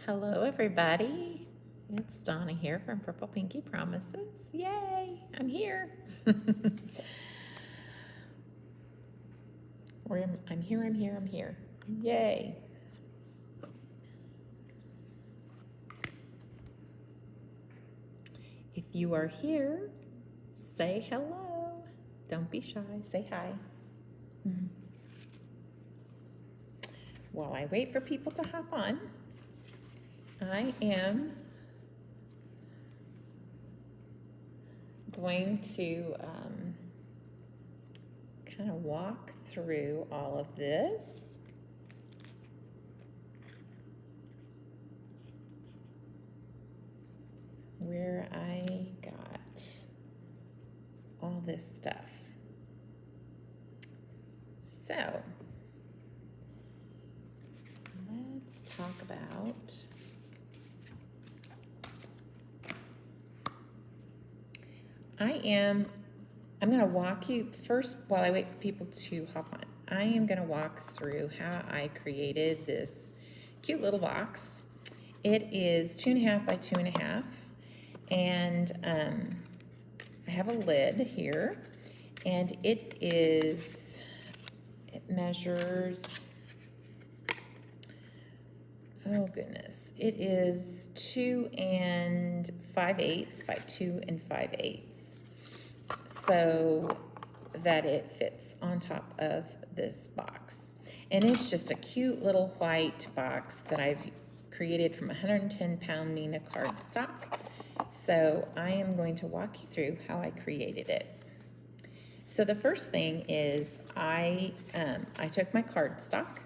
Hello, everybody. It's Donna here from Purple Pinky Promises. Yay, I'm here. I'm here. Yay. If you are here, say hello. Don't be shy, say hi. While I wait for people to hop on, I am going to kind of walk through all of this. Where I got all this stuff. So, let's talk about I'm going to walk you first while I wait for people to hop on. I am going to walk through how I created this cute little box. It is 2.5 by 2.5, and I have a lid here, and it measures, oh goodness, it is 2 5/8 by 2 5/8, so that it fits on top of this box. And it's just a cute little white box that I've created from 110-pound Nina cardstock. So I am going to walk you through how I created it. So the first thing is I took my cardstock,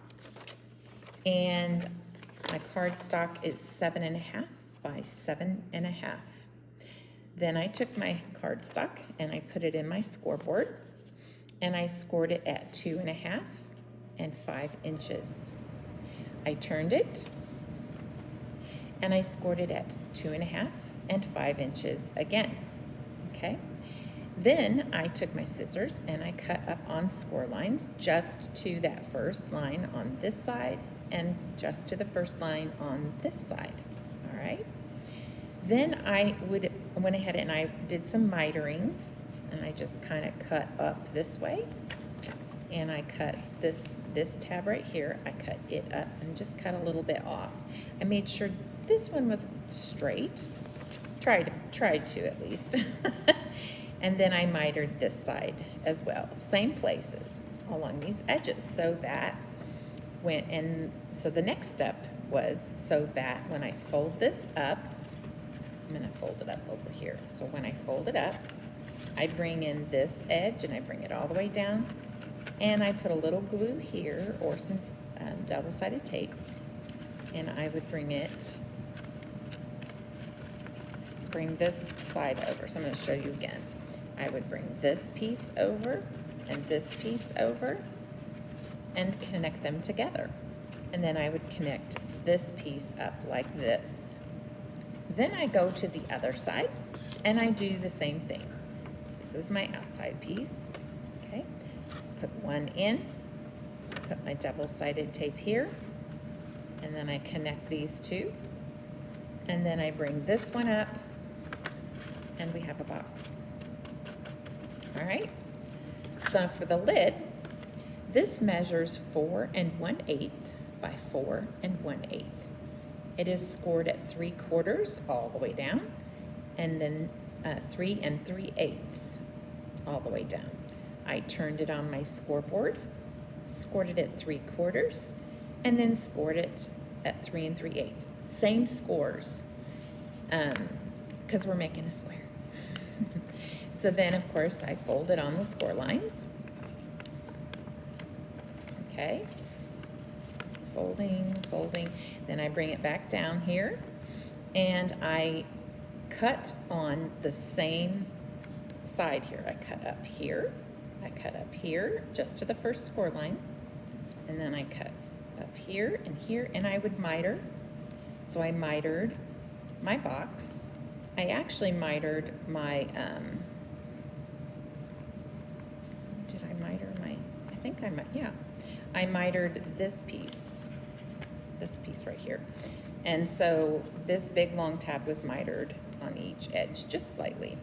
and my cardstock is 7.5 by 7.5. Then I took my cardstock and I put it in my scoreboard, and I scored it at 2.5 and 5 inches. I turned it and I scored it at 2.5 and 5 inches again. Okay. Then I took my scissors and I cut up on score lines just to that first line on this side and just to the first line on this side. All right. Then I went ahead and I did some mitering, and I just kind of cut up this way, and I cut this tab right here. I cut it up and just cut a little bit off. I made sure this one was straight. Tried to at least. And then I mitered this side as well, same places along these edges, so that so the next step was so that when I fold this up, I'm going to fold it up over here. So when I fold it up, I bring in this edge and I bring it all the way down, and I put a little glue here or some double-sided tape, and I would bring this side over. So I'm going to show you again. I would bring this piece over and this piece over and connect them together. And then I would connect this piece up like this. Then I go to the other side and I do the same thing. This is my outside piece. Okay, put one in, put my double-sided tape here, and then I connect these two, and then I bring this one up, and we have a box. All right, so for the lid, this measures 4 1/8 by 4 1/8. It is scored at 3/4 all the way down, and then 3 3/8 all the way down. I turned it on my scoreboard, scored it at 3/4, and then scored it at 3 3/8. Same scores, because we're making a square. So then, of course, I fold it on the score lines. Okay. Folding. Then I bring it back down here, and I cut on the same side here. I cut up here, just to the first score line, and then I cut up here, and I would miter. So I mitered my box. I actually mitered my, I mitered this piece this piece right here. And so this big long tab was mitered on each edge, just slightly.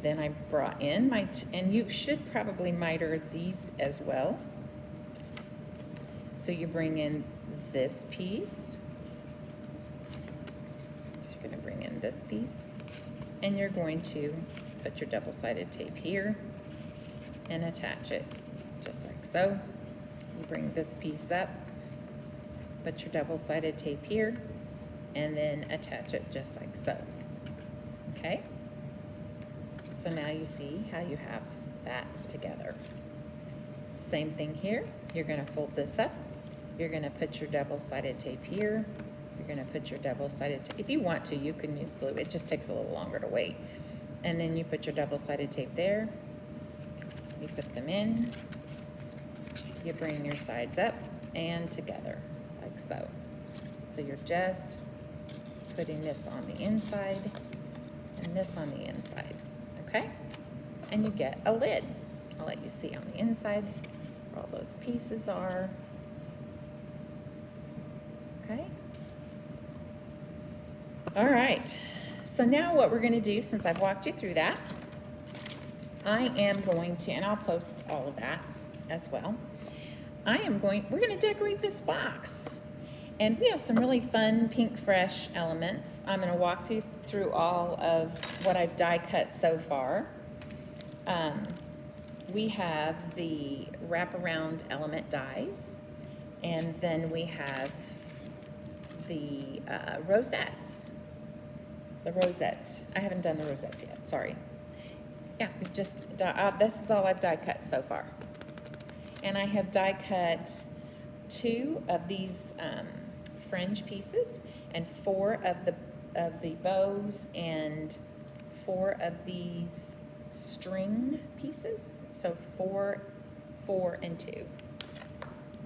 Then I brought in my, and you should probably miter these as well. So you bring in this piece. So you're gonna bring in this piece, and you're going to put your double-sided tape here and attach it just like so. You bring this piece up, put your double-sided tape here, and then attach it just like so. Okay? So now you see how you have that together. Same thing here. You're gonna fold this up. You're gonna put your double-sided tape here. You're gonna put your double-sided tape. If you want to, you can use glue. It just takes a little longer to wait. And then you put your double-sided tape there. You put them in. You bring your sides up and together, like so. So you're just putting this on the inside and this on the inside, okay? And you get a lid. I'll let you see on the inside where all those pieces are, okay? All right, so now what we're gonna do, since I've walked you through that, I am going to, and I'll post all of that as well. We're gonna decorate this box. And we have some really fun Pinkfresh elements. I'm gonna walk through all of what I've die cut so far. We have the wraparound element dies, and then we have the rosettes. The rosette. I haven't done the rosettes yet, sorry. Yeah, we've just, this is all I've die cut so far. And I have die cut 2 of these fringe pieces and 4 of the bows and 4 of these string pieces. So 4, 4, and 2.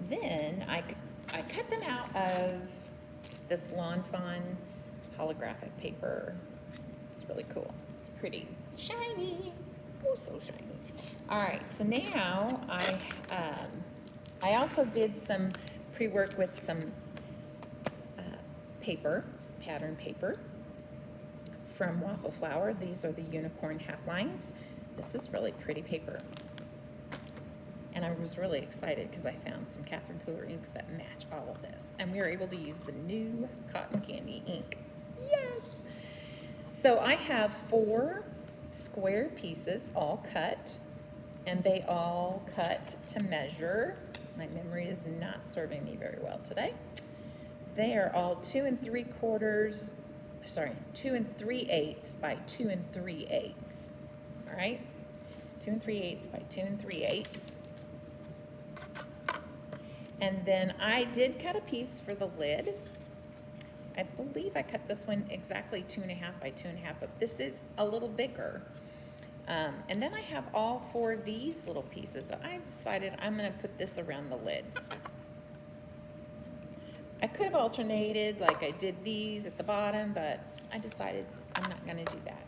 Then I cut them out of this Lawn Fawn holographic paper. It's really cool. It's pretty shiny. Oh, so shiny. All right, so now I also did some pre-work with some paper, pattern paper from Waffle Flower. These are the unicorn half lines. This is really pretty paper. And I was really excited because I found some Catherine Pooler inks that match all of this. And we were able to use the new cotton candy ink. Yes! So I have 4 square pieces all cut, and they all cut to measure. My memory is not serving me very well today. They are all 2 3/4, 2 3/8 by 2 3/8. All right, 2 3/8 by 2 3/8. And then I did cut a piece for the lid. I believe I cut this one exactly 2.5 by 2.5, but this is a little bigger. And then I have all 4 of these little pieces. So I decided I'm gonna put this around the lid. I could have alternated, like I did these at the bottom, but I decided I'm not gonna do that.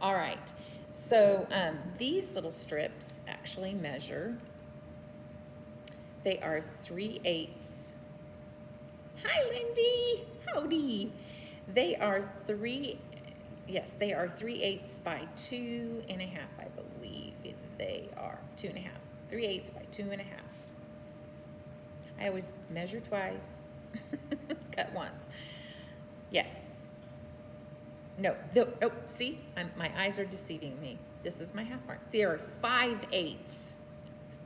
All right, so these little strips actually measure, they are 3/8. Hi, Lindy, howdy. They are 3/8 by 2.5, I believe they are 2.5. 3/8 by 2.5. I always measure twice, cut once. Yes. No, see, my eyes are deceiving me. This is my half mark. They are 5/8.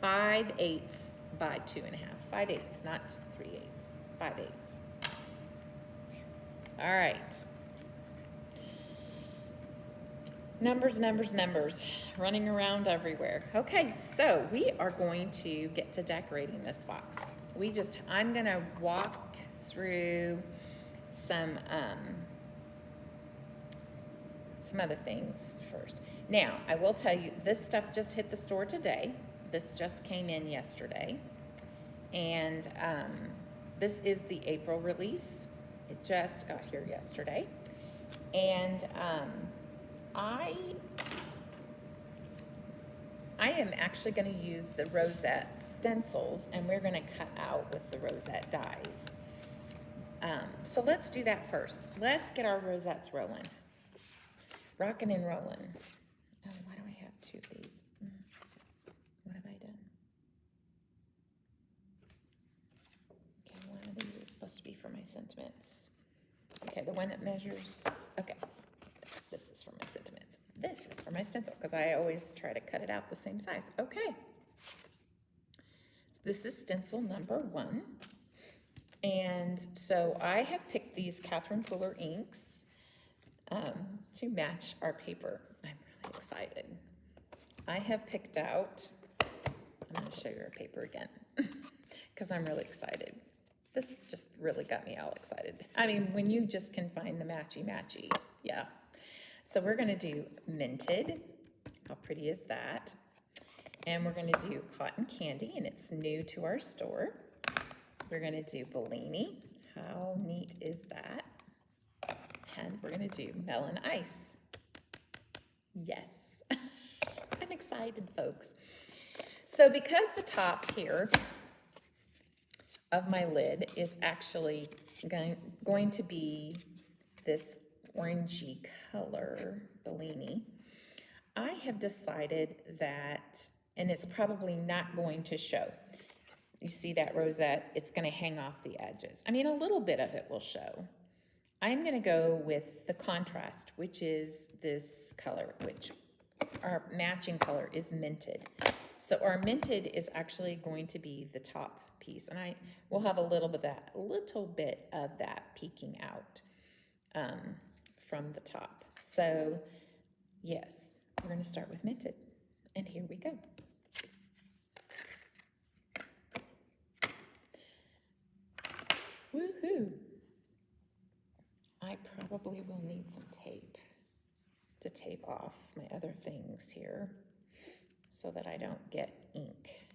5/8 by 2.5. 5/8, not 3/8. 5/8. All right. Numbers, numbers, numbers, running around everywhere. Okay, so we are going to get to decorating this box. I'm gonna walk through some other things first. Now, I will tell you, this stuff just hit the store today. This just came in yesterday. And this is the April release. It just got here yesterday. And I am actually going to use the Rosettes Stencils, and we're going to cut out with the Rosette dies. So let's do that first. Let's get our rosettes rolling. Rocking and rolling. Oh, why do I have two of these? What have I done? Okay, one of these is supposed to be for my sentiments. Okay, the one that measures, okay, this is for my sentiments. This is for my stencil, because I always try to cut it out the same size. Okay. This is stencil number 1. And so I have picked these Catherine Fuller inks to match our paper. I'm really excited. I have picked out, I'm going to show you our paper again, because I'm really excited. This just really got me all excited. I mean, when you just can find the matchy-matchy, yeah. So we're going to do Minted. How pretty is that? And we're going to do Cotton Candy, and it's new to our store. We're going to do Bellini. How neat is that? And we're going to do Melon Ice. Yes. I'm excited, folks. So because the top here of my lid is actually going to be this orangey color, Bellini, I have decided that, and it's probably not going to show. You see that rosette, it's going to hang off the edges. I mean, a little bit of it will show. I'm going to go with the contrast, which is this color, which our matching color is Minted. So our Minted is actually going to be the top piece, and I will have a little bit of that peeking out from the top. So yes, we're going to start with Minted, and here we go. Woohoo! I probably will need some tape to tape off my other things here so that I don't get ink.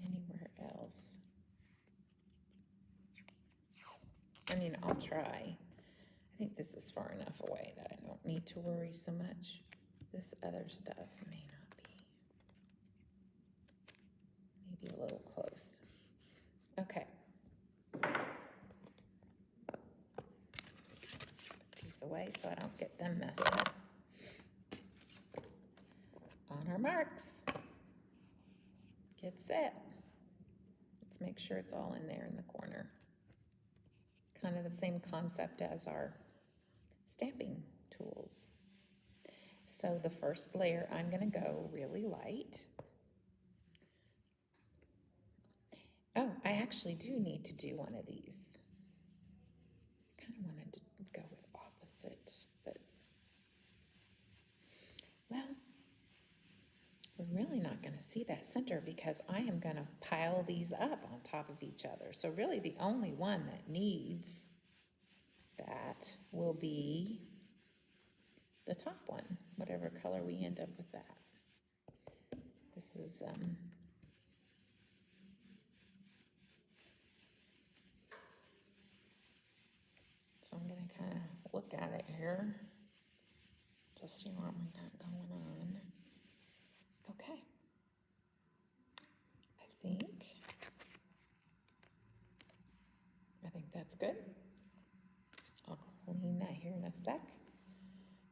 Anywhere else. I mean, I'll try. I think this is far enough away that I don't need to worry so much. This other stuff may not be. Maybe a little close. Okay. Put these away so I don't get them messed up. On our marks. Get set. Let's make sure it's all in there in the corner. Kind of the same concept as our stamping tools. So the first layer, I'm going to go really light. Oh, I actually do need to do one of these. I kind of wanted to go with opposite, but, well, we're really not going to see that center because I am going to pile these up on top of each other. So really the only one that needs that will be the top one, whatever color we end up with that. This is, so I'm going to kind of look at it here to see what we got going on. Okay. I think that's good. I'll clean that here in a sec.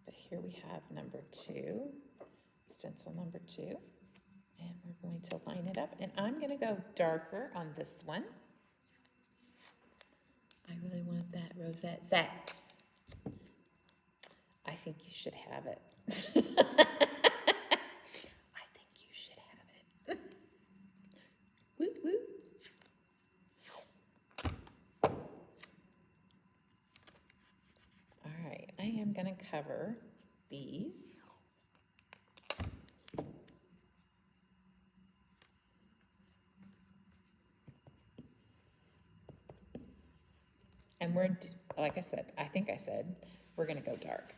But here we have number 2, stencil number 2. And we're going to line it up. And I'm going to go darker on this one. I really want that rosette set. I think you should have it. I think you should have it. Woo woo. All right, I am going to cover these. And we're, like I said, we're going to go dark.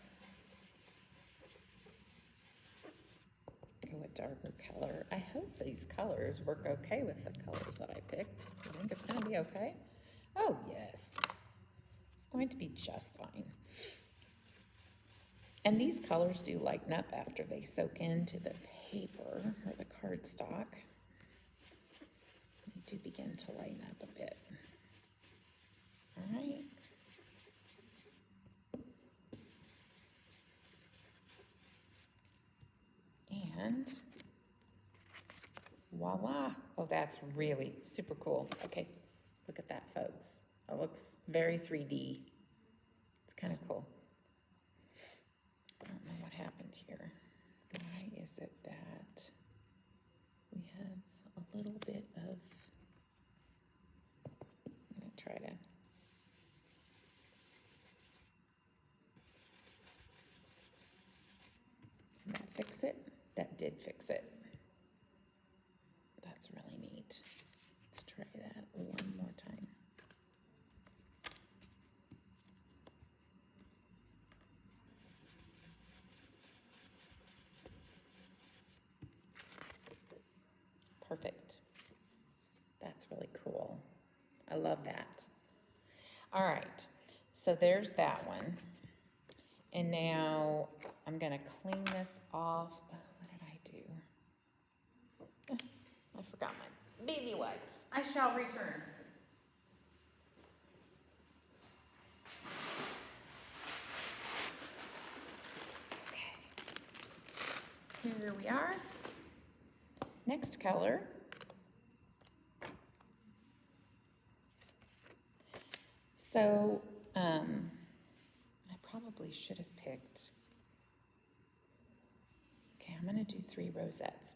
Go with darker color. I hope these colors work okay with the colors that I picked. I think it's going to be okay. Oh, yes. It's going to be just fine. And these colors do lighten up after they soak into the paper or the cardstock. They do begin to lighten up a bit. All right. And voila. Oh, that's really super cool. Okay, look at that, folks. It looks very 3D. It's kind of cool. I don't know what happened here. Why is it that we have a little bit of, I'm going to try to, did that fix it? That did fix it. That's really neat. Let's try that one more time. Perfect. That's really cool. I love that. All right, so there's that one. And now I'm gonna clean this off. Oh, what did I do? I forgot my baby wipes. I shall return. Okay, here we are. Next color. So, I probably should have picked, okay, I'm gonna do 3 rosettes.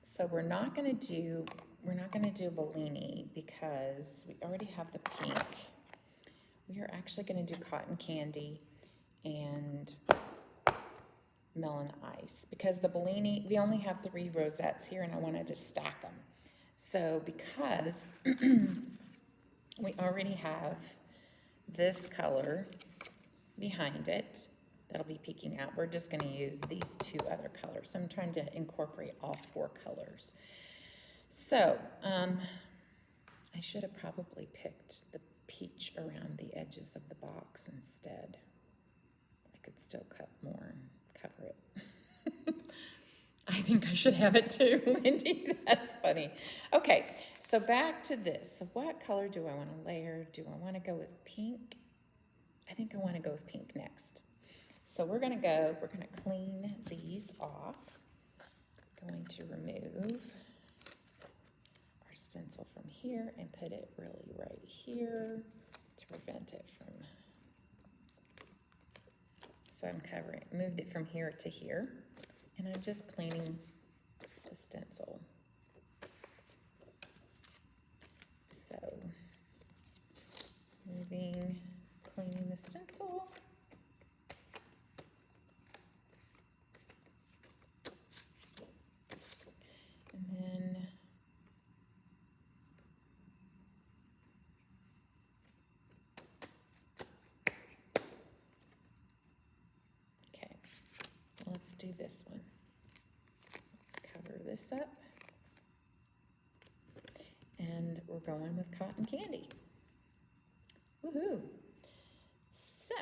So we're not gonna do Bellini because we already have the pink. We are actually gonna do cotton candy and Melon Ice because the Bellini, we only have 3 rosettes here and I wanted to stack them. So because we already have this color behind it that'll be peeking out, we're just going to use these 2 other colors. So I'm trying to incorporate all 4 colors. So I should have probably picked the peach around the edges of the box instead. I could still cut more and cover it. I think I should have it too, Lindy. That's funny. Okay, so back to this. So what color do I want to layer? Do I want to go with pink? I think I want to go with pink next. So we're going to clean these off. Going to remove our stencil from here and put it really right here to prevent it from, so I'm covering, moved it from here to here. And I'm just cleaning the stencil. So, cleaning the stencil. And then, okay, let's do this one. Let's cover this up. And we're going with cotton candy. Woohoo! So,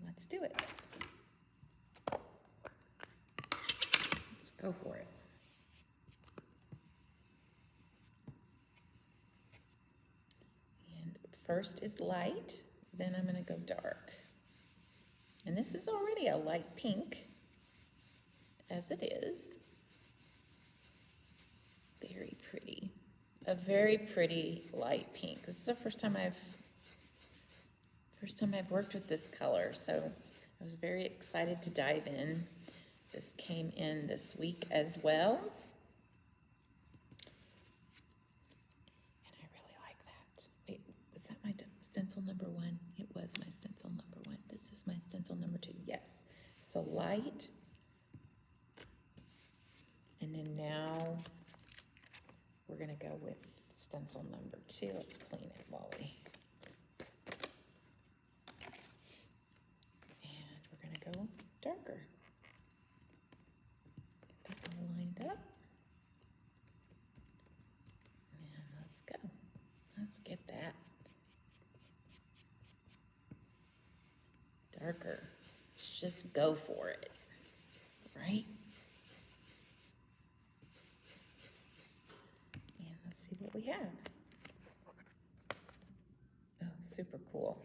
let's do it. Let's go for it. And first is light, then I'm going to go dark. And this is already a light pink, as it is. Very pretty. A very pretty light pink. This is the first time I've worked with this color, so I was very excited to dive in. This came in this week as well. And I really like that. Wait, was that my stencil number 1? It was my stencil number 1. This is my stencil number 2. Yes. So light. And then now we're going to go with stencil number 2. Let's clean it while we... And we're going to go darker. Get that all lined up. And let's go. Let's get that just go for it, right? And let's see what we have. Oh, super cool.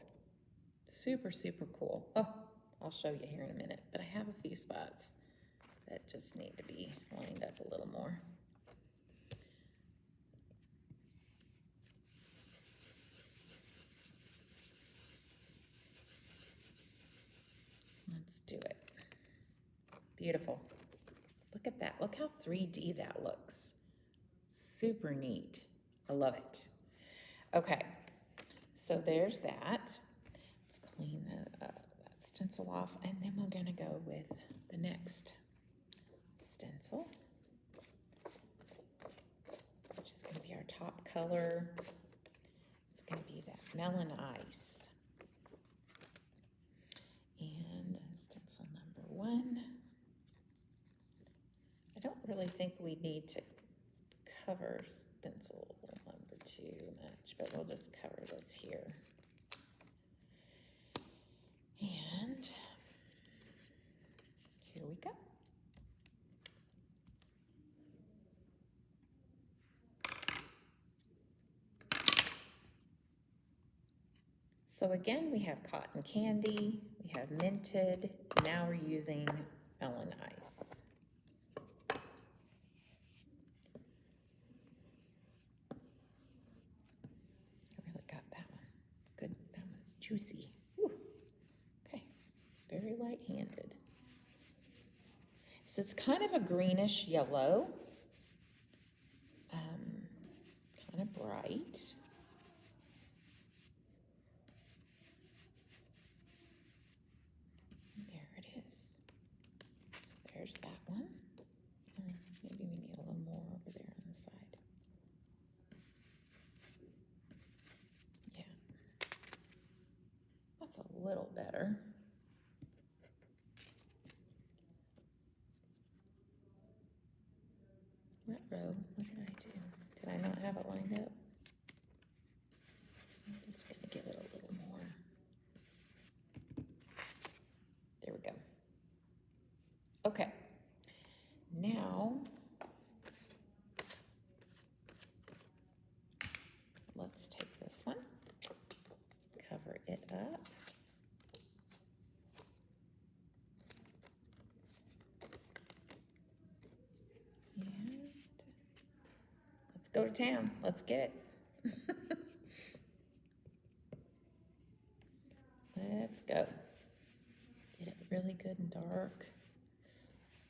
Super, super cool. Oh, I'll show you here in a minute, but I have a few spots that just need to be lined up a little more. Let's do it. Beautiful. Look at that. Look how 3D that looks. Super neat. I love it. Okay, so there's that. Let's clean that stencil off, and then we're gonna go with the next stencil, which is gonna be our top color. It's gonna be that Melon Ice. And stencil number 1. I don't really think we need to cover stencil number 2 much, but we'll just cover this here. And here we go. So again, we have cotton candy, we have minted, now we're using Melon Ice. I really got that one. Good, that one's juicy. Whew. Okay, very light-handed. So it's kind of a greenish yellow, kind of bright. There's that one. Maybe we need a little more over there on the side. Yeah. That's a little better. That row, what did I do? Did I not have it lined up? I'm just going to give it a little more. There we go. Okay, now let's take this one, cover it up. And let's go to town. Let's get it. Let's go. Get it really good and dark.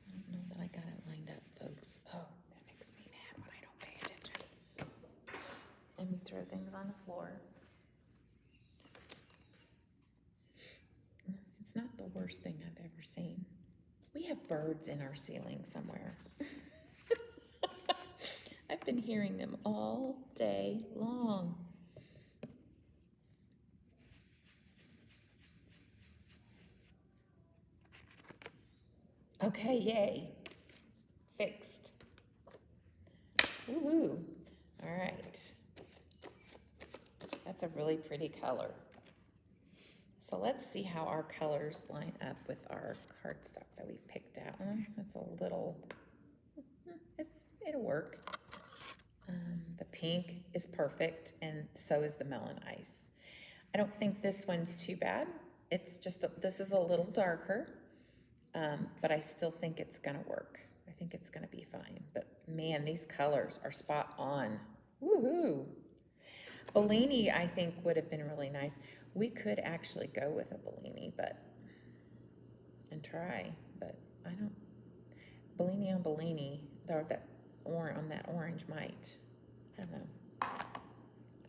I don't know that I got it lined up, folks. Oh, that makes me mad when I don't pay attention. And we throw things on the floor. It's not the worst thing I've ever seen. We have birds in our ceiling somewhere. I've been hearing them all day long. Okay, yay. Fixed. Woohoo. All right. That's a really pretty color. So let's see how our colors line up with our cardstock that we picked out. That's a little, it'll work. The pink is perfect, and so is the Melon Ice. I don't think this one's too bad. It's just, this is a little darker. But I still think it's gonna work. I think it's gonna be fine. But man, these colors are spot on. Woohoo! Bellini, I think, would have been really nice. We could actually go with a Bellini, and try, but I don't. Bellini on Bellini, or on that orange might. I don't know.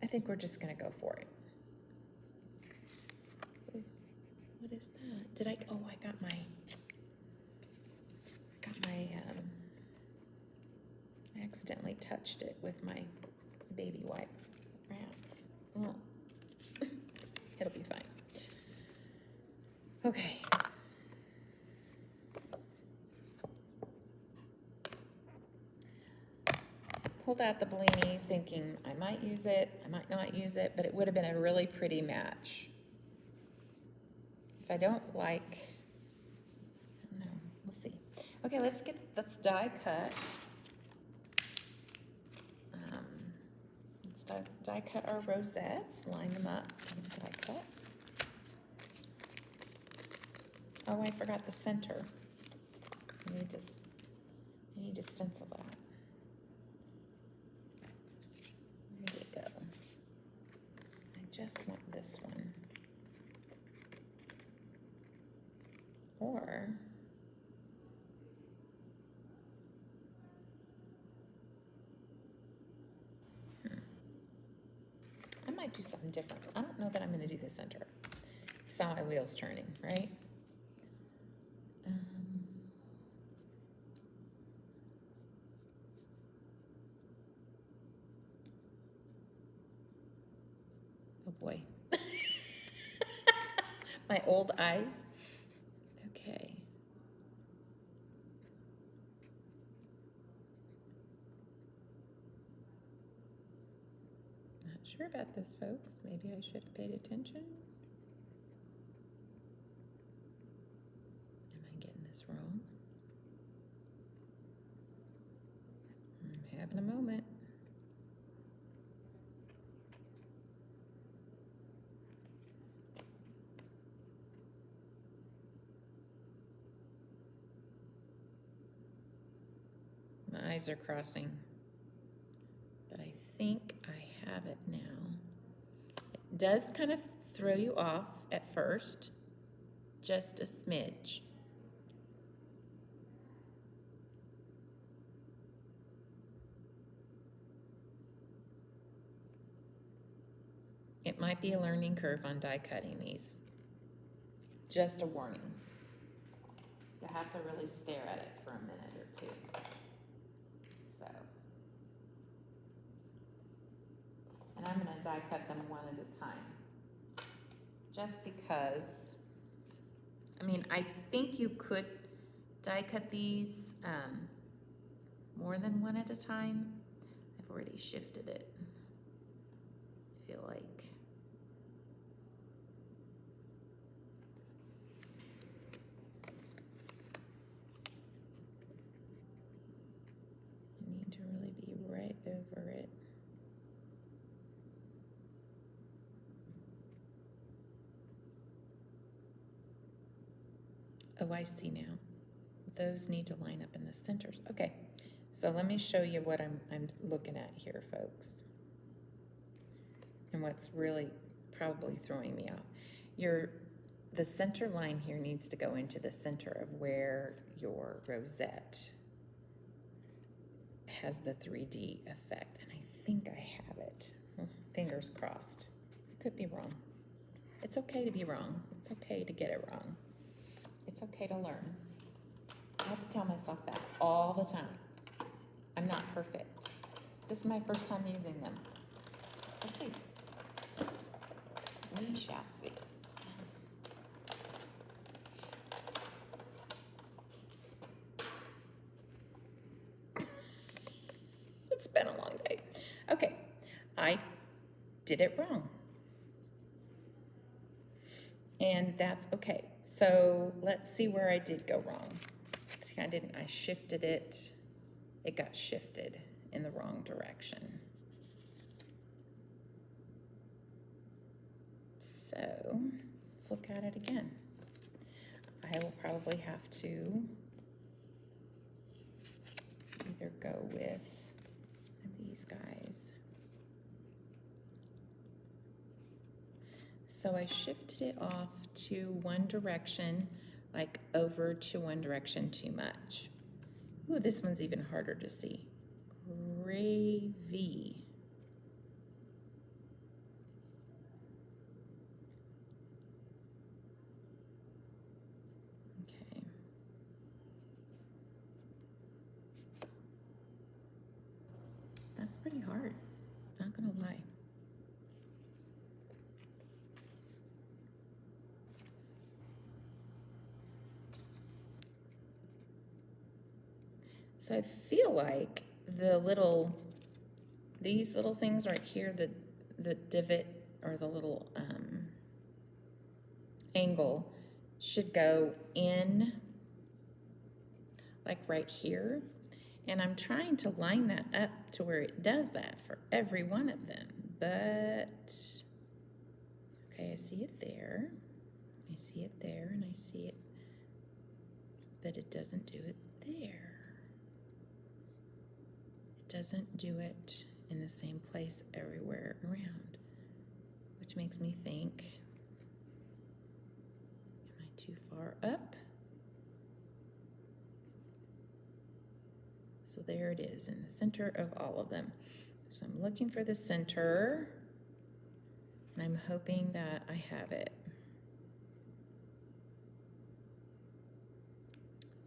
I think we're just gonna go for it. Ooh, what is that? Did I? Oh, I got my. I accidentally touched it with my baby wipe. Rats. Oh. It'll be fine. Okay. Pulled out the Bellini thinking I might use it, I might not use it, but it would have been a really pretty match. If I don't like Okay, let's die cut. Let's die cut our rosettes, line them up, and die cut. Oh, I forgot the center. I need to stencil that. There you go. I just want this one. Or I might do something different. I don't know that I'm going to do the center. You saw my wheels turning, right? Oh boy. My old eyes. Okay. Not sure about this, folks. Maybe I should have paid attention. Am I getting this wrong? I'm having a moment. My eyes are crossing, but I think I have it now. It does kind of throw you off at first, just a smidge. It might be a learning curve on die cutting these. Just a warning. You have to really stare at it for a minute or two. And I'm going to die cut them one at a time. Just because, I mean, I think you could die cut these more than one at a time. I've already shifted it, I feel like. I need to really be right over it. Oh, I see now. Those need to line up in the centers. Okay, so let me show you what I'm looking at here, folks. And what's really probably throwing me off. The center line here needs to go into the center of where your rosette has the 3D effect. And I think I have it. Fingers crossed. Could be wrong. It's okay to be wrong. It's okay to get it wrong. It's okay to learn. I have to tell myself that all the time. I'm not perfect. This is my first time using them. We'll see. We shall see. It's been a long day. Okay, I did it wrong. And that's okay. So let's see where I did go wrong. See, I shifted it. It got shifted in the wrong direction. So let's look at it again. I will probably have to either go with these guys. So I shifted it off to one direction, like over to one direction too much. Ooh, this one's even harder to see. Gravy. Okay. That's pretty hard, not gonna lie. So I feel like these little things right here, the divot or the little angle should go in like right here. And I'm trying to line that up to where it does that for every one of them. But, okay, I see it there. I see it there, and I see it, but it doesn't do it there. It doesn't do it in the same place everywhere around, which makes me think, am I too far up? So there it is in the center of all of them. So I'm looking for the center, and I'm hoping that I have it.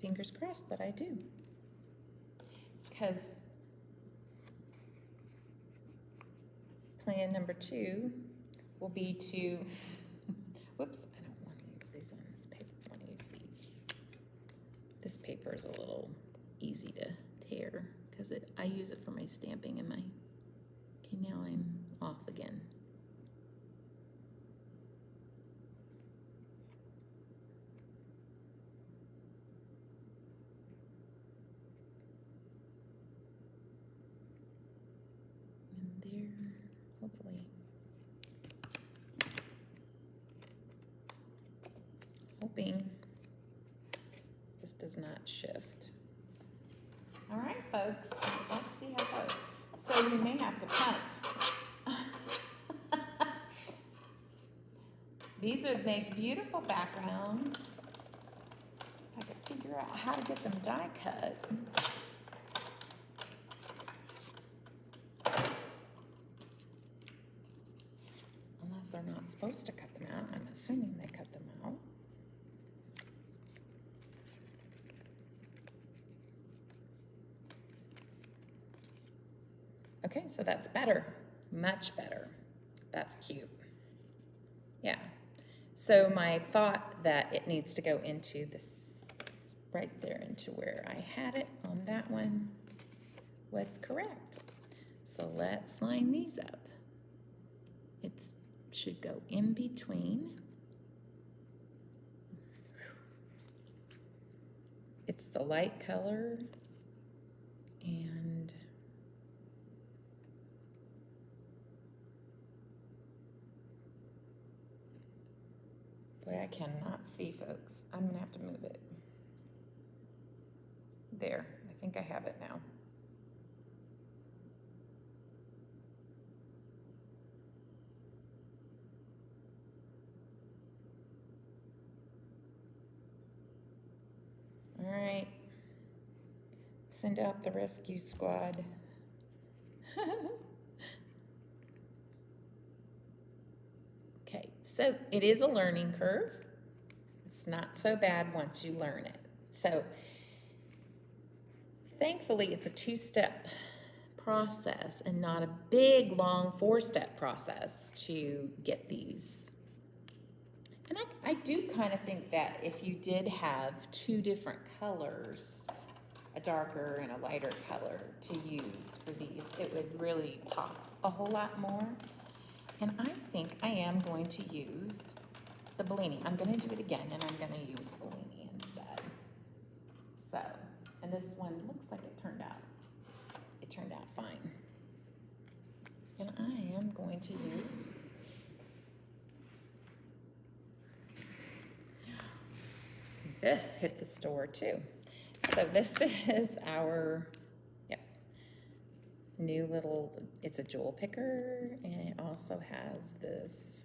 Fingers crossed that I do. Because plan number 2 will be to, whoops, I don't want to use these on this paper. I want to use these. This paper is a little easy to tear because I use it for my stamping and my, okay, now I'm off again. Hopefully. Hoping this does not shift. All right, folks, let's see how it goes. So you may have to punt. These would make beautiful backgrounds if I could figure out how to get them die cut. They're not supposed to cut them out. I'm assuming they cut them out. Okay, so that's better. Much better. That's cute. Yeah. So my thought that it needs to go into this, right there into where I had it on that one was correct. So let's line these up. It should go in between. It's the light color, and boy, I cannot see, folks. I'm gonna have to move it. There, I think I have it now. All right, send out the rescue squad. Okay, so it is a learning curve. It's not so bad once you learn it. So thankfully it's a 2-step process and not a big, long 4-step process to get these. And I do kind of think that if you did have 2 different colors, a darker and a lighter color to use for these, it would really pop a whole lot more. And I think I am going to use the Bellini. I'm going to do it again, and I'm going to use Bellini instead. So, and this one looks like it turned out fine. And I am going to use this. Hit the store too. So this is our new little, it's a jewel picker, and it also has this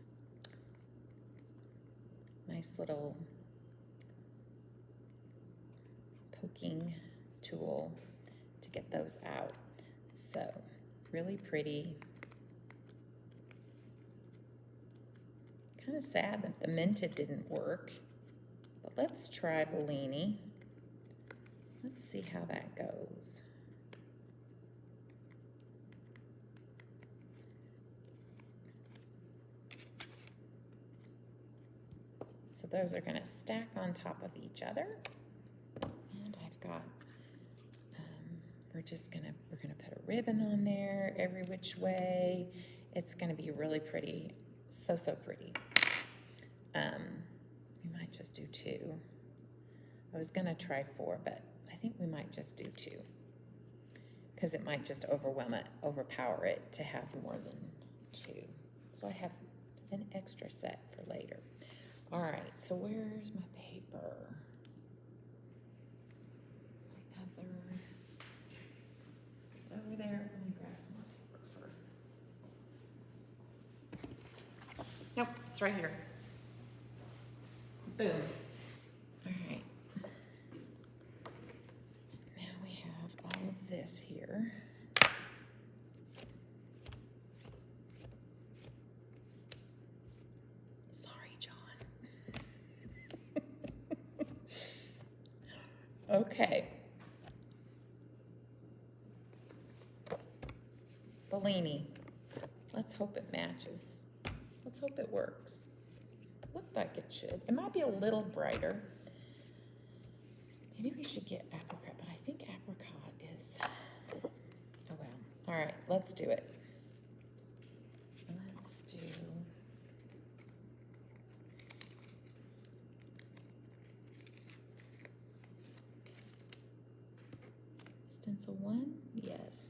nice little poking tool to get those out. So really pretty. Kind of sad that the minted didn't work, but let's try Bellini. Let's see how that goes. So those are going to stack on top of each other. And I've got, we're gonna put a ribbon on there every which way. It's gonna be really pretty, so pretty. We might just do 2. I was gonna try 4, but I think we might just do 2, because it might just overpower it to have more than 2. So I have an extra set for later. All right, so where's my paper? My other, is it over there? Let me grab some more paper first. Nope, it's right here. Boom. All right. Now we have all of this here. Sorry, John. Okay. Bellini. Let's hope it matches. Let's hope it works. Looked like it should. It might be a little brighter. Maybe we should get apricot, but I think apricot is, oh well. All right, let's do it. Let's do, stencil 1, yes.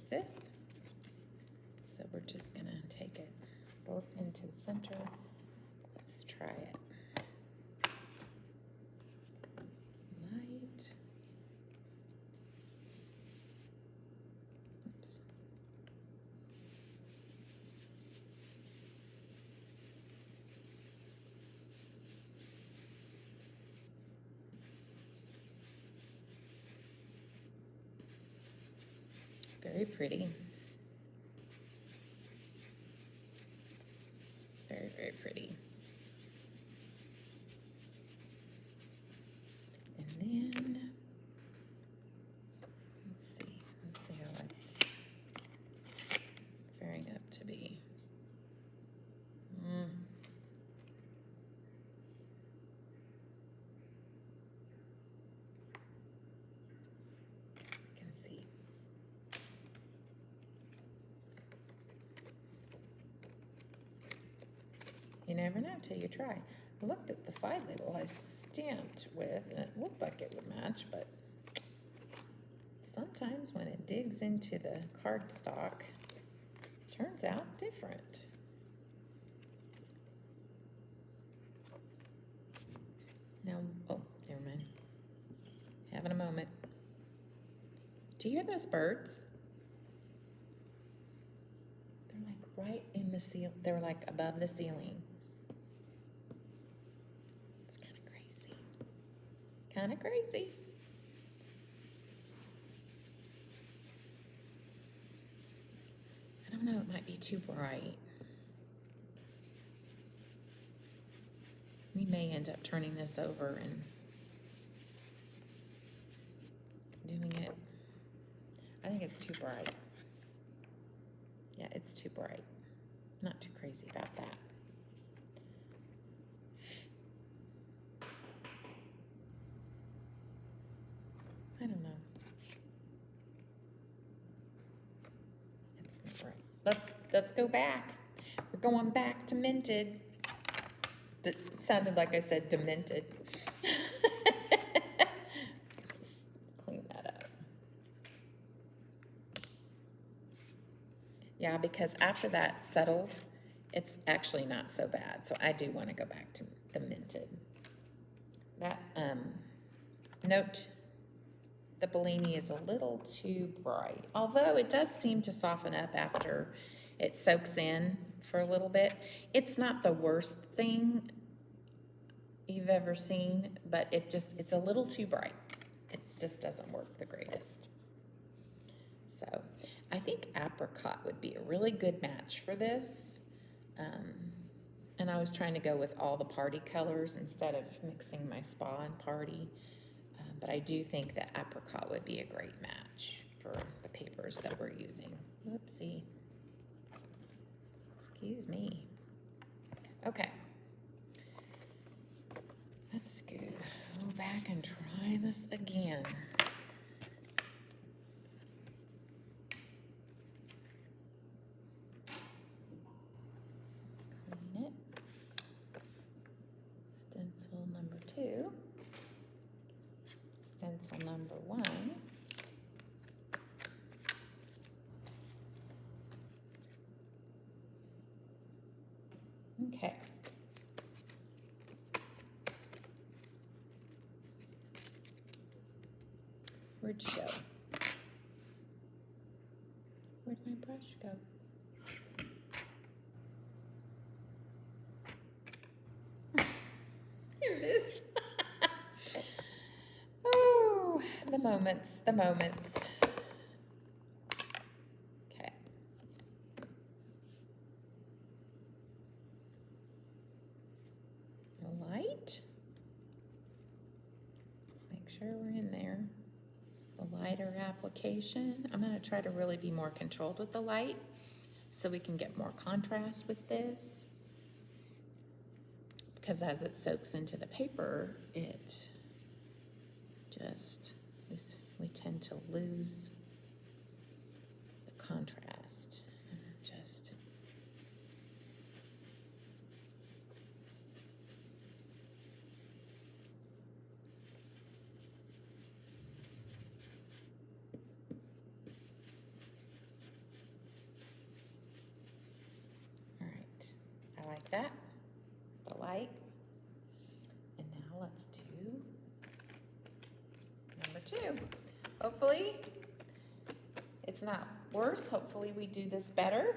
This. So we're just gonna take it both into the center. Let's try it. Light. Oops. Very pretty. Very, very pretty. And then, let's see how it's faring up to be. You never know till you try. I looked at the side label I stamped with, and it looked like it would match, but sometimes when it digs into the cardstock, it turns out different. Now, oh, never mind. Having a moment. Do you hear those birds? They're like right in the ceiling. They're like above the ceiling. Kind of crazy. I don't know, it might be too bright. We may end up turning this over and doing it. I think it's too bright. Yeah, it's too bright. Not too crazy about that. I don't know. It's not right. Let's go back. We're going back to minted. It sounded like I said demented. Let's clean that up. Yeah, because after that settled, it's actually not so bad. So I do want to go back to the minted. That note. The Bellini is a little too bright, although it does seem to soften up after it soaks in for a little bit. It's not the worst thing you've ever seen, but it's a little too bright. It just doesn't work the greatest. So I think apricot would be a really good match for this. And I was trying to go with all the party colors instead of mixing my spa and party. But I do think that apricot would be a great match for the papers that we're using. Whoopsie. Excuse me. Okay. Let's go back and try this again. stencil number 1. Okay. Where'd you go? Where'd my brush go? Here it is. Oh, the moments, the moments. Okay. The light. Make sure we're in there. The lighter application. I'm going to try to really be more controlled with the light so we can get more contrast with this. Because as it soaks into the paper, it just, we tend to lose the contrast. Just. All right, I like that. The light. And now let's do number 2. Hopefully it's not worse. Hopefully we do this better,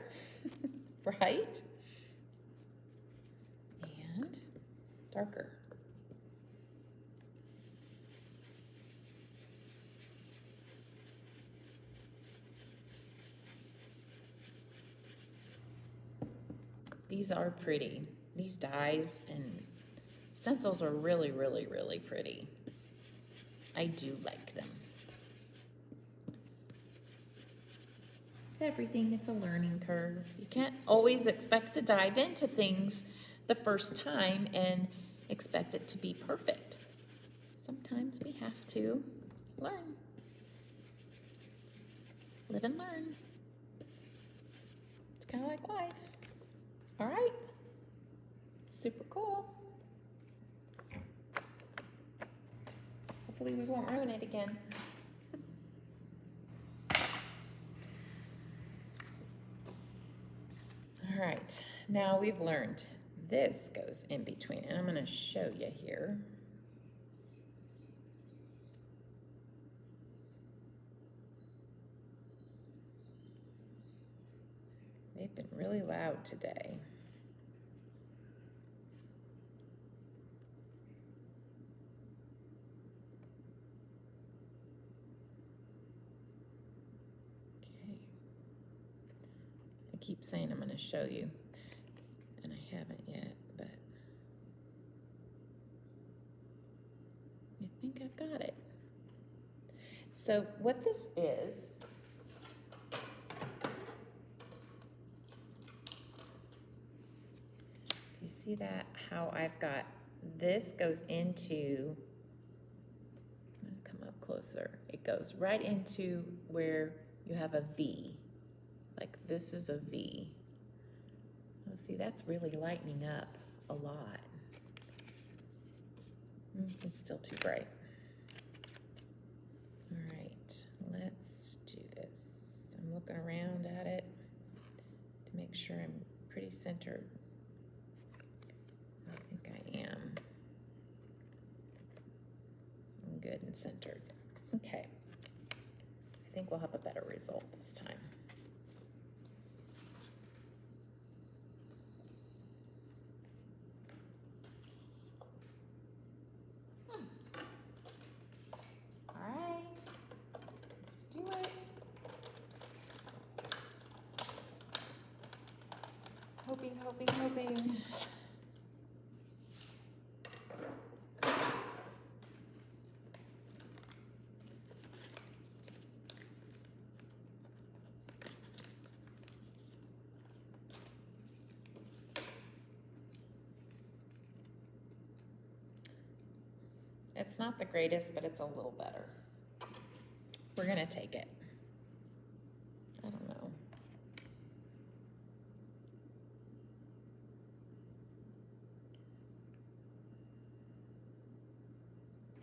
right? And darker. These are pretty. These dies and stencils are really, really, really pretty. I do like them. Everything, it's a learning curve. You can't always expect to dive into things the first time and expect it to be perfect. Sometimes we have to learn. Live and learn. It's kind of like life. All right. Super cool. Hopefully we won't ruin it again. All right, now we've learned this goes in between, and I'm going to show you here. They've been really loud today. Keep saying I'm going to show you, and I haven't yet, but I think I've got it. So what this is, do you see that? How I've got this goes into, I'm going to come up closer. It goes right into where you have a V. Like this is a V. Oh, see, that's really lightening up a lot. It's still too bright. All right, let's do this. I'm looking around at it to make sure I'm pretty centered. I think I am. I'm good and centered. Okay. I think we'll have a better result this time. Hoping. It's not the greatest, but it's a little better. We're gonna take it. I don't know.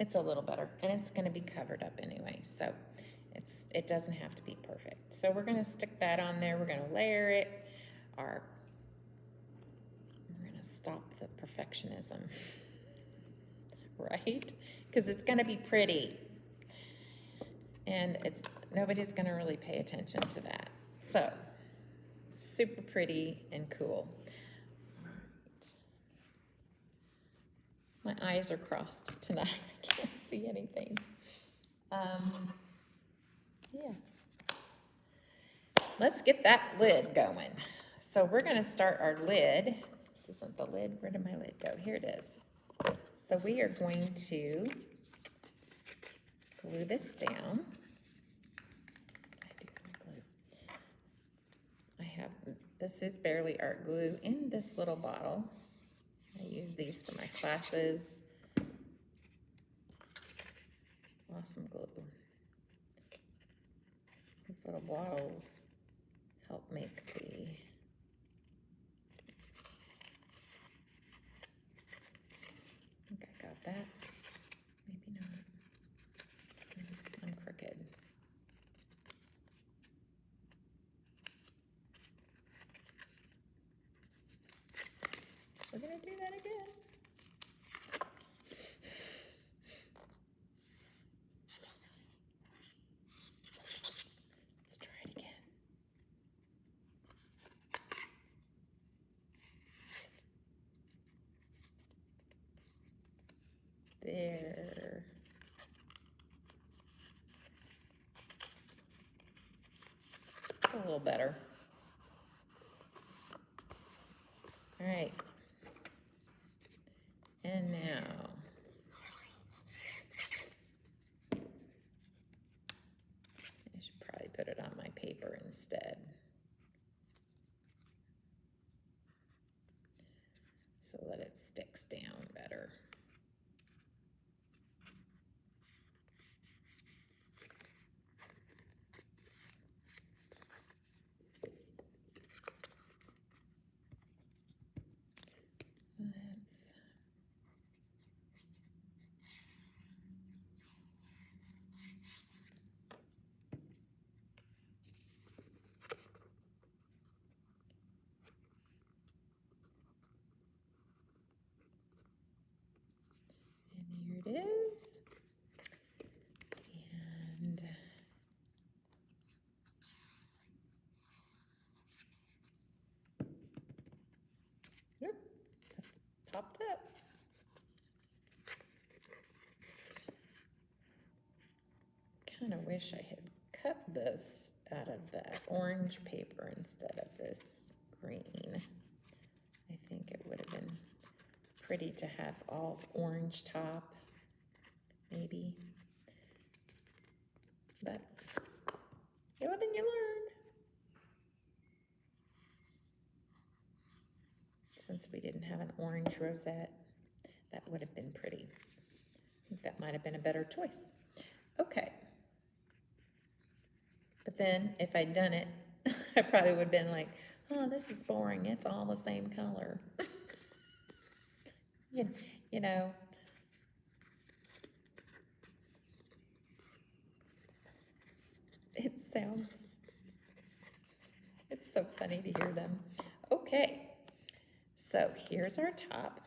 it's a little better, and it's going to be covered up anyway, so it doesn't have to be perfect. So we're going to stick that on there. We're going to layer it. We're going to stop the perfectionism, right? Because it's going to be pretty, and nobody's going to really pay attention to that. So super pretty and cool. My eyes are crossed tonight. I can't see anything. Yeah. Let's get that lid going. So we're going to start our lid. This isn't the lid. Where did my lid go? Here it is. So we are going to glue this down. This is Barely Art glue in this little bottle. I use these for my classes. Awesome glue. These little bottles help make the I think I got that. Maybe not. I'm crooked. We're gonna do that again. Let's try it again. There. It's a little better. All right. And now, I should probably put it on my paper instead, so that it sticks down better. And here it is. And whoop, popped up. Kind of wish I had cut this out of that orange paper instead of this green. I think it would have been pretty to have all orange top, maybe. But you live and you learn. Since we didn't have an orange rosette, that would have been pretty. I think that might have been a better choice. Okay. But then if I'd done it, I probably would have been like, oh, this is boring. It's all the same color. You know. It's so funny to hear them. Okay. So here's our top.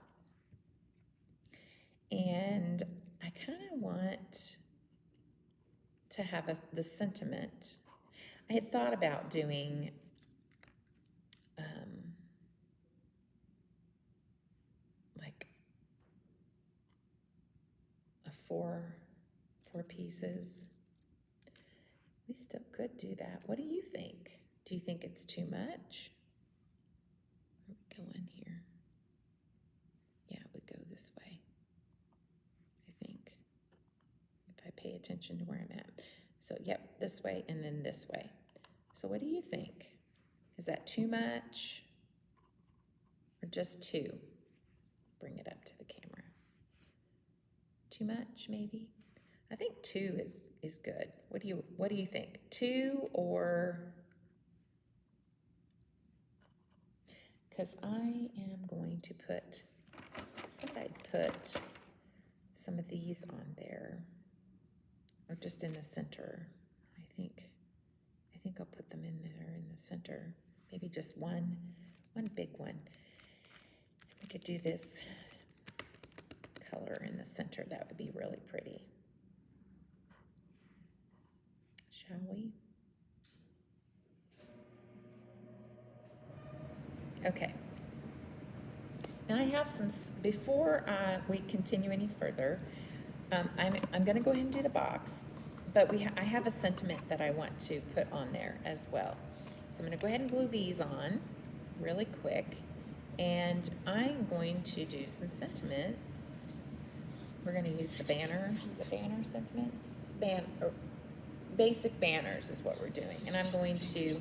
And I kind of want to have the sentiment. I had thought about doing like a four pieces. We still could do that. What do you think? Do you think it's too much? Where we going here? Yeah, it would go this way, I think, if I pay attention to where I'm at. So, yep, this way and then this way. So what do you think? Is that too much or just two? Bring it up to the camera. Too much, maybe? I think two is good. What do you think? Two or... Because I am going to put, I think I'd put some of these on there, or just in the center. I think I'll put them in there in the center. Maybe just one big one. We could do this color in the center. That would be really pretty. Shall we? Okay. Now I have some, before we continue any further, I'm going to go ahead and do the box, but I have a sentiment that I want to put on there as well. So I'm going to go ahead and glue these on really quick, and I'm going to do some sentiments. We're going to use the banner. Is it banner sentiments? Basic banners is what we're doing, and I'm going to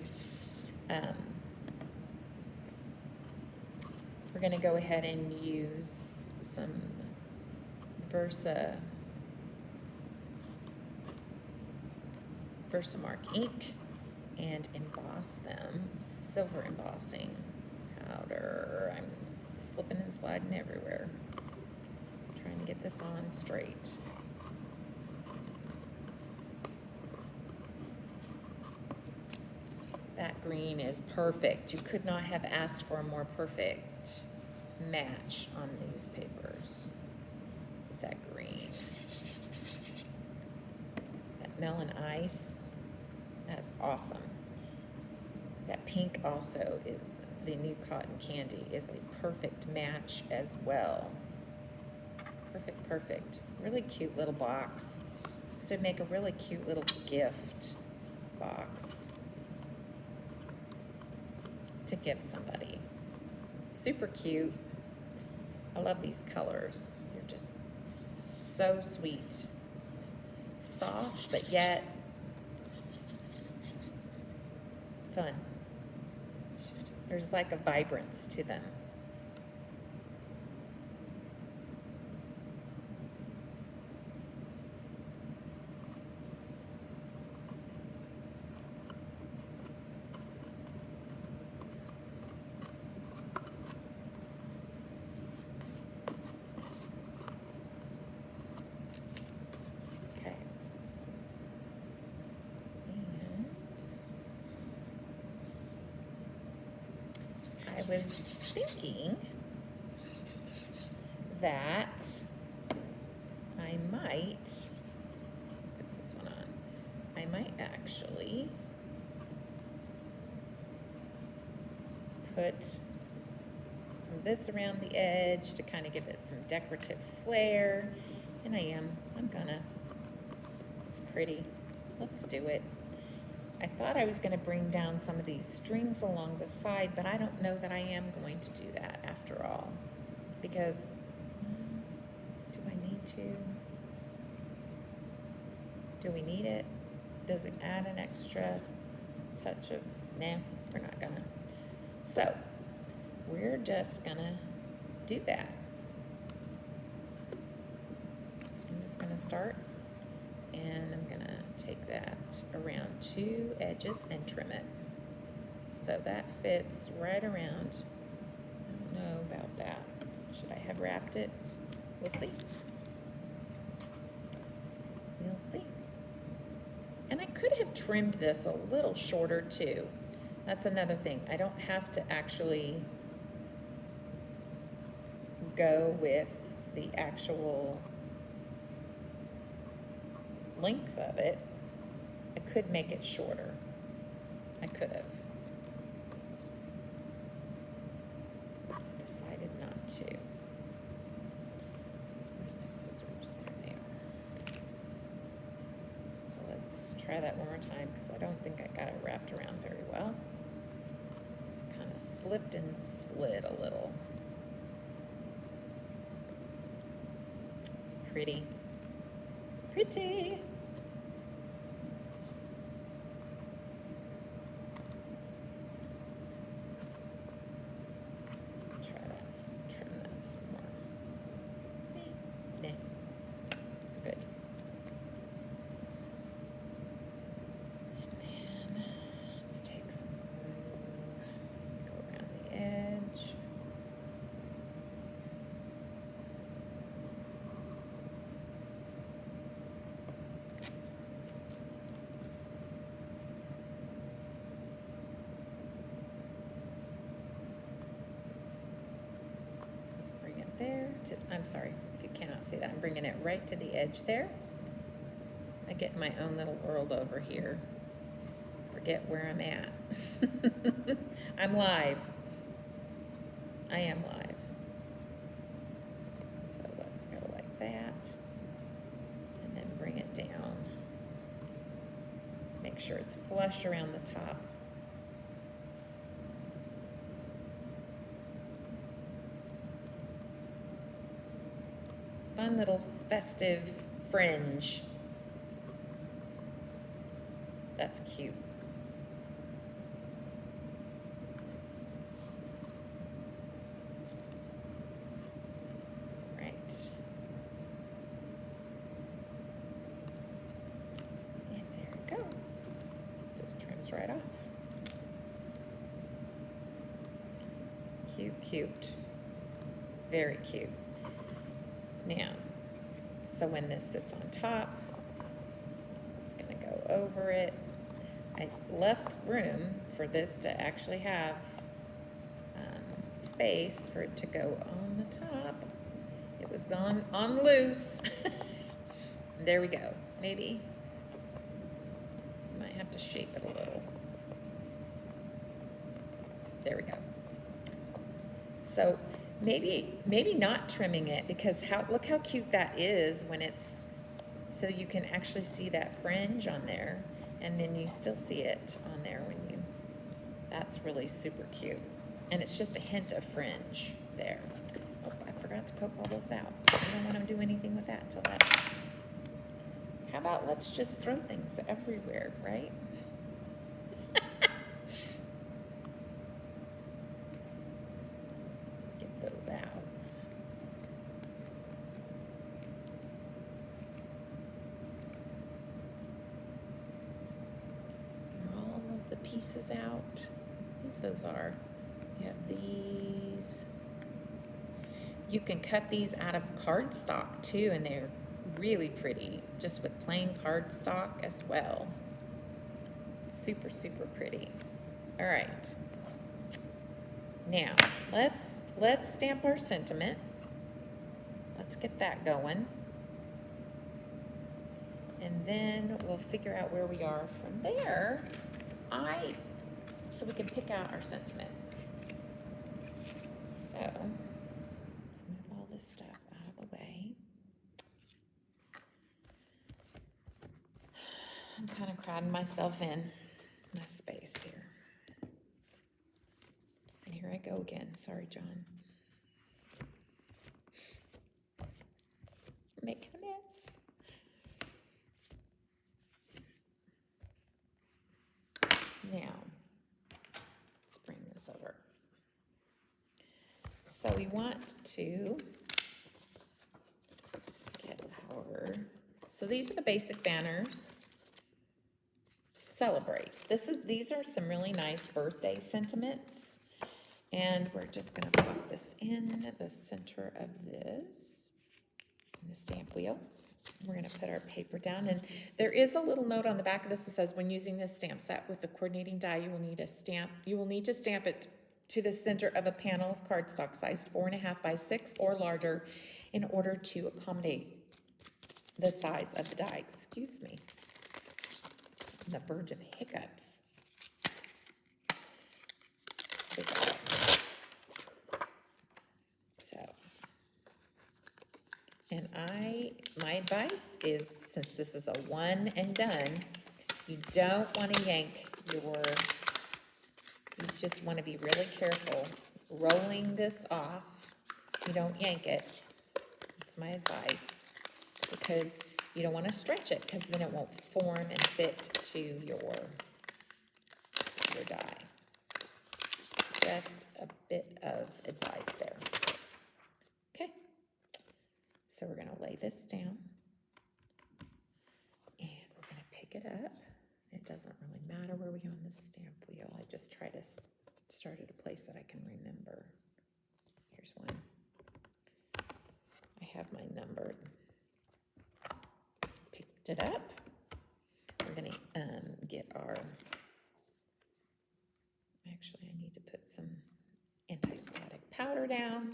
we're going to go ahead and use some VersaMark ink and emboss them. Silver embossing powder. I'm slipping and sliding everywhere. Trying to get this on straight. That green is perfect. You could not have asked for a more perfect match on these papers. That green. That Melon Ice, that's awesome. That pink also is, the new cotton candy is a perfect match as well. Perfect, perfect. Really cute little box. This would make a really cute little gift box to give somebody. Super cute. I love these colors. They're just so sweet. Soft, but yet fun. There's like a vibrance to them. I was thinking that I might put this one on. I might actually put some of this around the edge to kind of give it some decorative flair. And I'm gonna. It's pretty. Let's do it. I thought I was going to bring down some of these strings along the side, but I don't know that I am going to do that after all, because do I need to? Do we need it? Does it add an extra touch of, nah, we're not gonna. So we're just gonna do that. I'm just gonna start, and I'm gonna take that around two edges and trim it. So that fits right around. I don't know about that. Should I have wrapped it? We'll see. We'll see. And I could have trimmed this a little shorter too. That's another thing. I don't have to actually go with the actual length of it. I could make it shorter. I could have. Decided not to. So where's my scissors? There they are. So let's try that one more time, because I don't think I got it wrapped around very well. Kind of slipped and slid a little. It's pretty. Pretty. right to, I'm sorry if you cannot see that, I'm bringing it right to the edge there. I get in my own little world over here. Forget where I'm at. I'm live. I am live. So let's go like that. And then bring it down. Make sure it's flush around the top. Fun little festive fringe. That's cute. Right. And there it goes. Just trims right off. Cute, cute. Very cute. Now, so when this sits on top, it's going to go over it. I left room for this to actually have space for it to go on the top. It was gone on loose. There we go. Maybe might have to shape it a little. There we go. So maybe not trimming it, because look how cute that is when it's, so you can actually see that fringe on there, and then you still see it on there when you, that's really super cute. And it's just a hint of fringe there. Oh, I forgot to poke all those out. I don't want to do anything with that till that's, how about let's just throw things everywhere, right? Get those out. All of the pieces out. I think those are. You have these. You can cut these out of cardstock too, and they're really pretty, just with plain cardstock as well. Super, super pretty. All right. Now, let's stamp our sentiment. Let's get that going. And then we'll figure out where we are from there. So we can pick out our sentiment. So, let's move all this stuff out of the way. I'm kind of crowding myself in my space here. And here I go again. Sorry, John. Making a mess. Now, let's bring this over. So we want to get our, so these are the basic banners. Celebrate. These are some really nice birthday sentiments. And we're just going to pop this in the center of this, in the stamp wheel. We're going to put our paper down, and there is a little note on the back of this that says, when using this stamp set with the coordinating die, you will need to stamp it to the center of a panel of cardstock sized 4.5 by 6 or larger in order to accommodate the size of the die. Excuse me. On the verge of hiccups. So, and my advice is, since this is a one and done, you don't want to yank you just want to be really careful rolling this off. You don't yank it. That's my advice, because you don't want to stretch it, because then it won't form and fit to your die. Just a bit of advice there. Okay, so we're going to lay this down, and we're going to pick it up. It doesn't really matter where we go on this stamp wheel. I just try to start at a place that I can remember. Here's one. I have my numbered. Picked it up. We're going to get our, actually I need to put some anti-static powder down.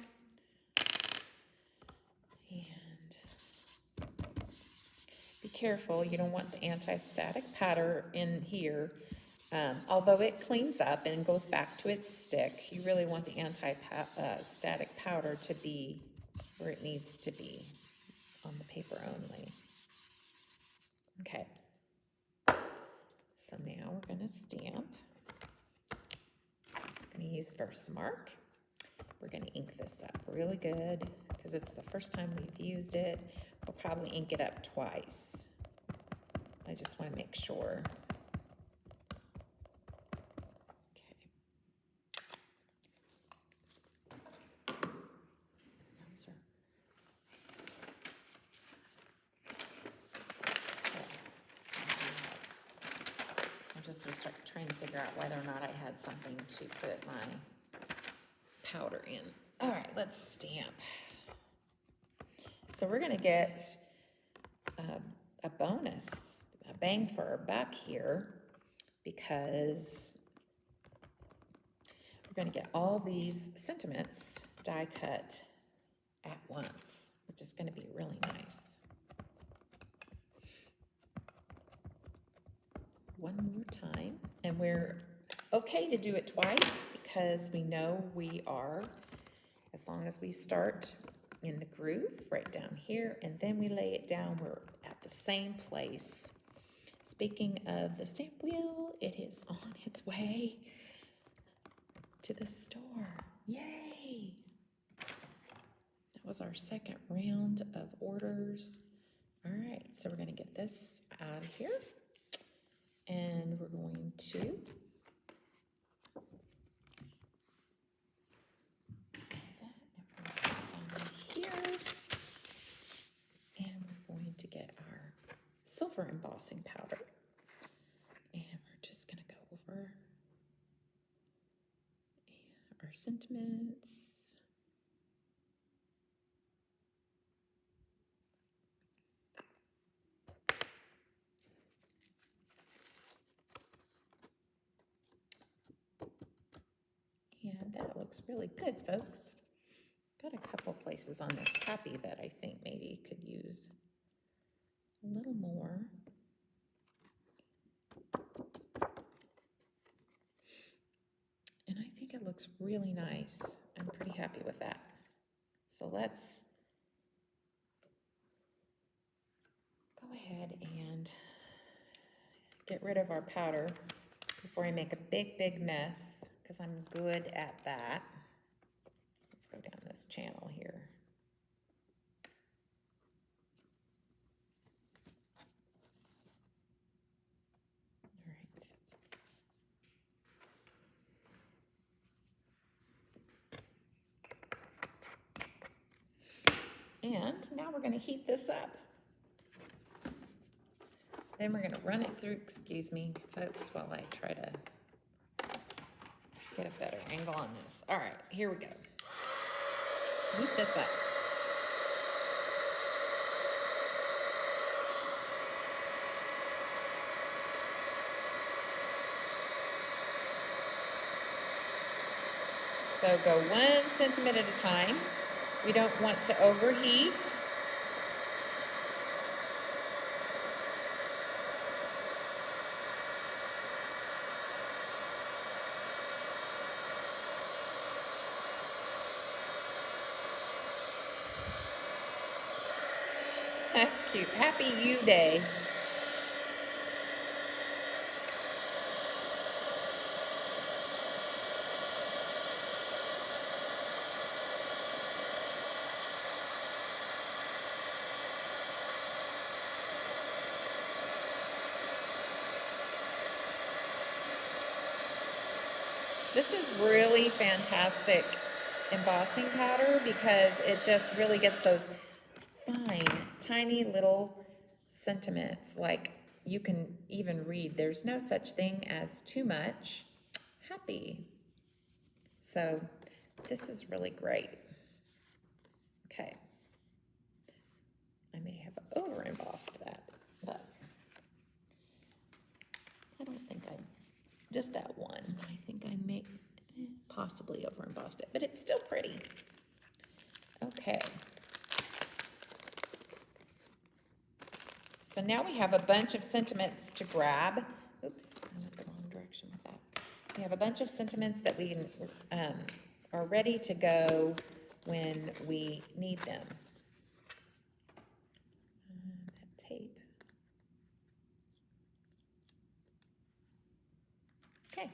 careful. You don't want the anti-static powder in here. Although it cleans up and goes back to its stick, you really want the anti-static powder to be where it needs to be, on the paper only. Okay. So now we're going to stamp. I'm going to use VersaMark. We're going to ink this up really good because it's the first time we've used it. We'll probably ink it up twice. I just want to make sure. Start trying to figure out whether or not I had something to put my powder in. All right, let's stamp. So we're going to get a bonus, a bang for our buck here, because we're going to get all these sentiments die cut at once, which is going to be really nice. One more time, and we're okay to do it twice because we know we are, as long as we start in the groove right down here and then we lay it down, we're at the same place. Speaking of the stamp wheel, it is on its way to the store. Yay! That was our second round of orders. All right, so we're going to get this out of here. And we're going to put that down here. And we're going to get our silver embossing powder. And we're just going to go over our sentiments. And that looks really good, folks. Got a couple places on this copy that I think maybe could use a little more. And I think it looks really nice. I'm pretty happy with that. So let's go ahead and get rid of our powder before I make a big, big mess, because I'm good at that. Let's go down this channel here. All right. And now we're going to heat this up. Then we're going to run it through, excuse me, folks, while I try to get a better angle on this. All right, here we go. Heat this up. So go 1 centimeter at a time. We don't want to overheat. That's cute. Happy You Day. This is really fantastic embossing powder because it just really gets those fine, tiny little sentiments. Like you can even read, there's no such thing as too much. Happy. So this is really great. Okay. I may have over embossed that, but I don't think I, just that one. I think I may possibly over embossed it, but it's still pretty. Okay. So now we have a bunch of sentiments to grab. Oops, I went the wrong direction with that. We have a bunch of sentiments that we are ready to go when we need them. That tape. Okay.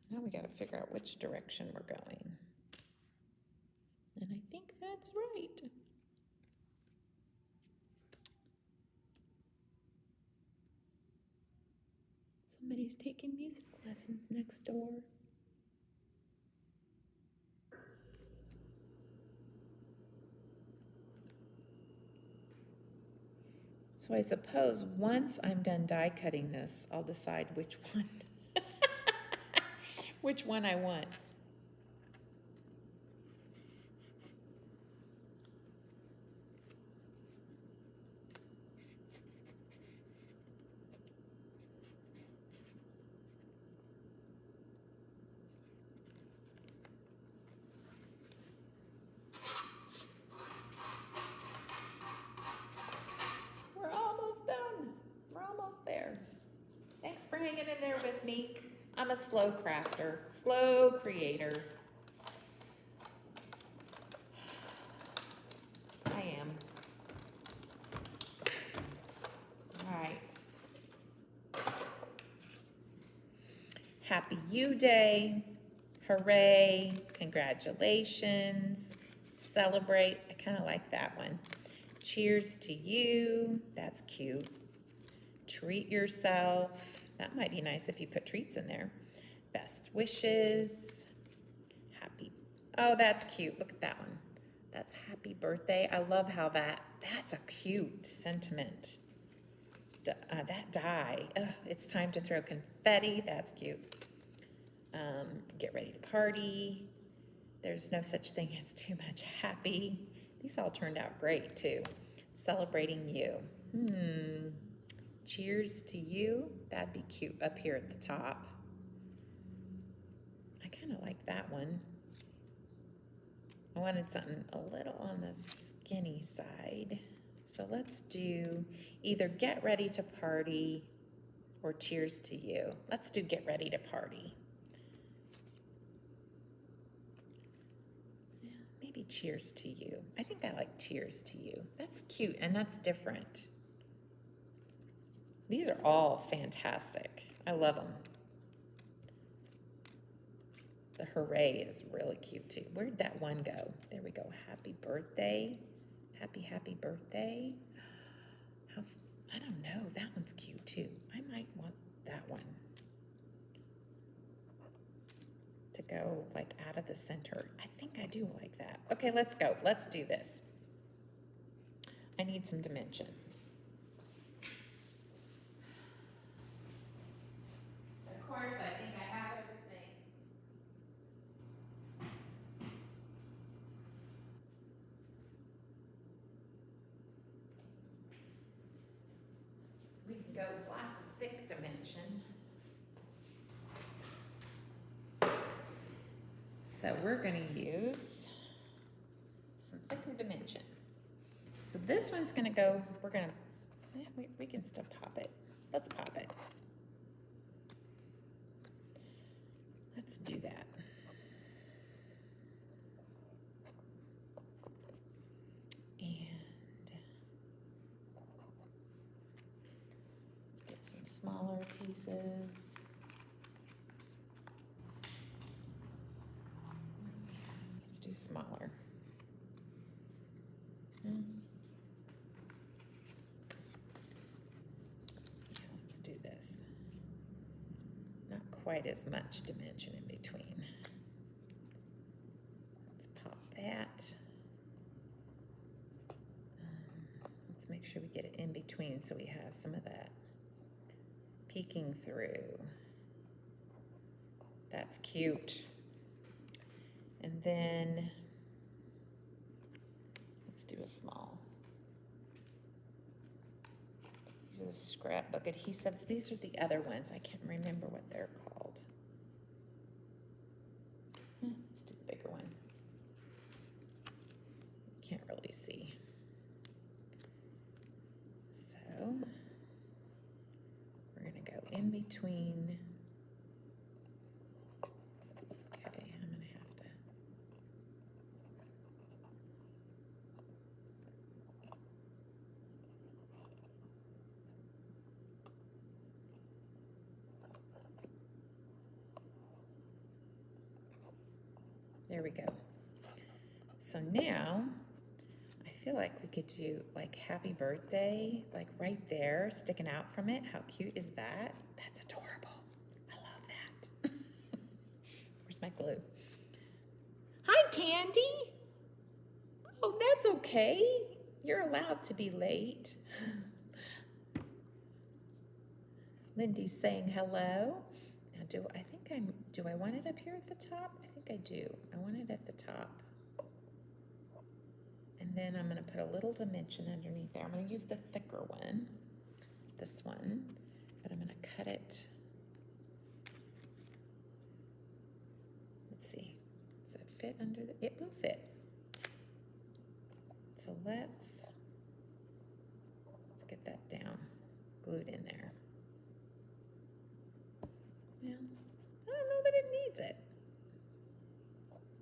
Now we got to figure out which direction we're going. And I think that's right. Somebody's taking music lessons next door. So I suppose once I'm done die cutting this, I'll decide which one, which one I want. There. Thanks for hanging in there with me. I'm a slow crafter, slow creator. I am. All right. Happy You Day. Hooray. Congratulations. Celebrate. I kind of like that one. Cheers to you. That's cute. Treat yourself. That might be nice if you put treats in there. Best wishes. Happy. Oh, that's cute. Look at that one. That's happy birthday. I love how that's a cute sentiment. That die. Ugh, it's time to throw confetti. That's cute. Get ready to party. There's no such thing as too much happy. These all turned out great too. Celebrating you. Cheers to you. That'd be cute up here at the top. I kind of like that one. I wanted something a little on the skinny side. So let's do either get ready to party or cheers to you. Let's do get ready to party. Yeah, maybe cheers to you. I think I like cheers to you. That's cute and that's different. These are all fantastic. I love them. The hooray is really cute too. Where'd that one go? There we go. Happy birthday. Happy, happy birthday. I don't know. That one's cute too. I might want that one to go like out of the center. I think I do like that. Okay, let's go. Let's do this. I need some dimension. Of course, I think I have everything. We can go with lots of thick dimension. So we're going to use some thicker dimension. So this one's going to go, we're going to, we can still pop it. Let's pop it. Let's do that. And let's get some smaller pieces. Let's do smaller. Yeah, let's do this. Not quite as much dimension in between. Let's pop that. Let's make sure we get it in between so we have some of that peeking through. That's cute. And then let's do a small. These are the scrapbook adhesives. These are the other ones. I can't remember what they're called. Let's do the bigger one. Can't in between. Okay, I'm gonna have to. There we go. So now, I feel like we could do like happy birthday, like right there, sticking out from it. How cute is that? That's adorable. I love that. Where's my glue? Hi, Candy. Oh, that's okay. You're allowed to be late. Lindy's saying hello. Now, do I want it up here at the top? I think I do. I want it at the top. And then I'm gonna put a little dimension underneath there. I'm gonna use the thicker one, this one, but I'm gonna cut it. Let's see, does it fit under the, it will fit. So let's get that down, glued in there. Well, I don't know that it needs it.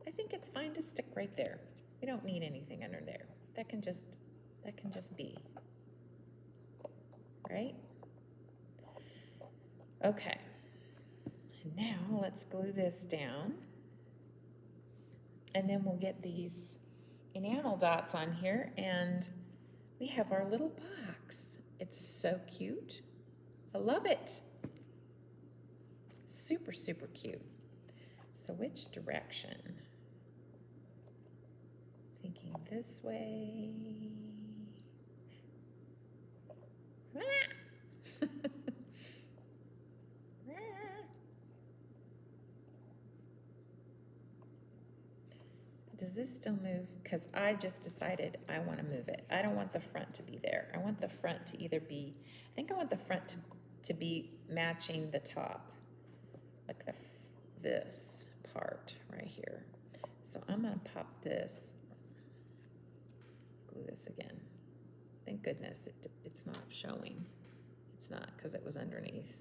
I think it's fine to stick right there. We don't need anything under there. That can just be, right? Okay, and now let's glue this down. And then we'll get these enamel dots on here and we have our little box. It's so cute. I love it. Super, super cute. So which direction? Thinking this way. Does this still move? Because I just decided I want to move it. I don't want the front to be there. I want the front to either be, I think I want the front to be matching the top, like this part right here. So I'm going to pop this, glue this again. Thank goodness it's not showing. It's not because it was underneath.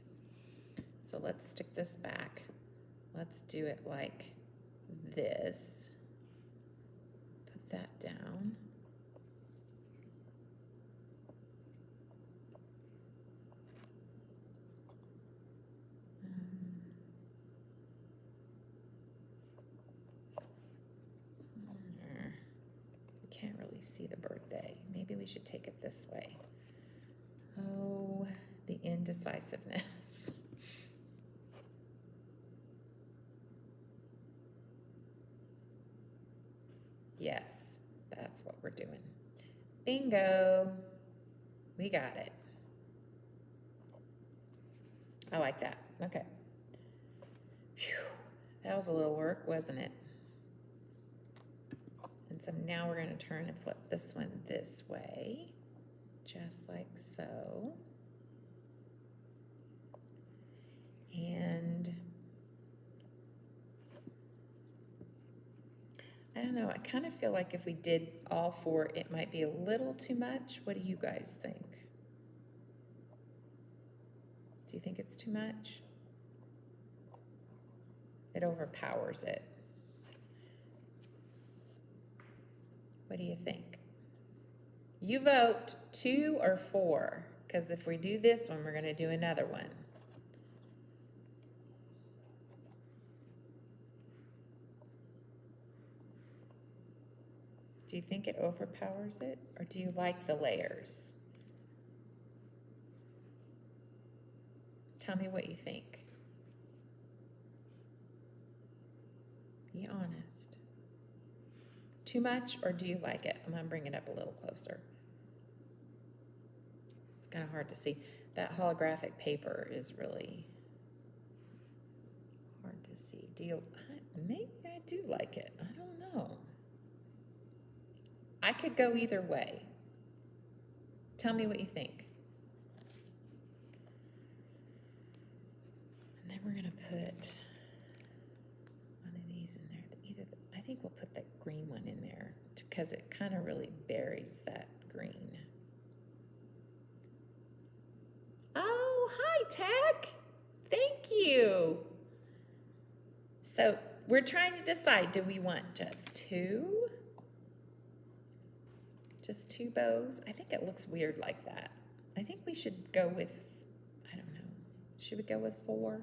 So let's stick this back. Let's do it like this. Put that down. We can't really see the birthday. Maybe we should take it this way. Oh, the indecisiveness. Yes, that's what we're doing. Bingo. We got it. I like that. Okay. Whew. That was a little work, wasn't it? And so now we're going to turn and flip this one this way, just like so. And I don't know, I kind of feel like if we did all four, it might be a little too much. What do you guys think? Do you think it's too much? It overpowers it. What do you think? You vote 2 or 4, because if we do this one, we're going to do another one. Do you think it overpowers it, or do you like the layers? Tell me what you think. Be honest. Too much, or do you like it? I'm gonna bring it up a little closer. It's kind of hard to see. That holographic paper is really hard to see. Do you, maybe I do like it. I don't know. I could go either way. Tell me what you think. And then we're gonna put one of these in there. I think we'll put the green one in there because it kind of really buries that green. Oh, hi, Tech. Thank you. So we're trying to decide, do we want just two? Just two bows? I think it looks weird like that. I think we should go with, I don't know, should we go with 4?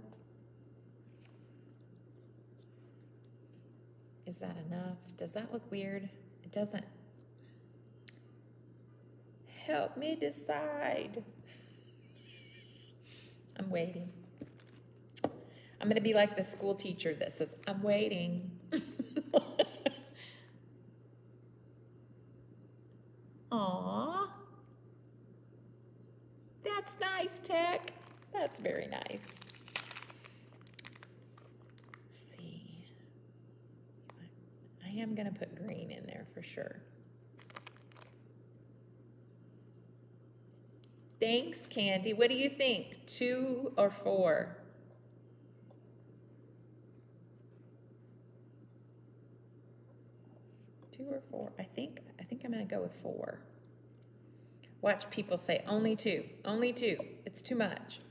Is that enough? Does that look weird? It doesn't. Help me decide. I'm waiting. I'm going to be like the school teacher that says, I'm waiting. Aw. That's nice, Tech. That's very nice. Let's see. I am going to put green in there for sure. Thanks, Candy. What do you think? 2 or 4? Two or 4? I think I'm gonna go with 4. Watch people say only 2, only 2. It's too much.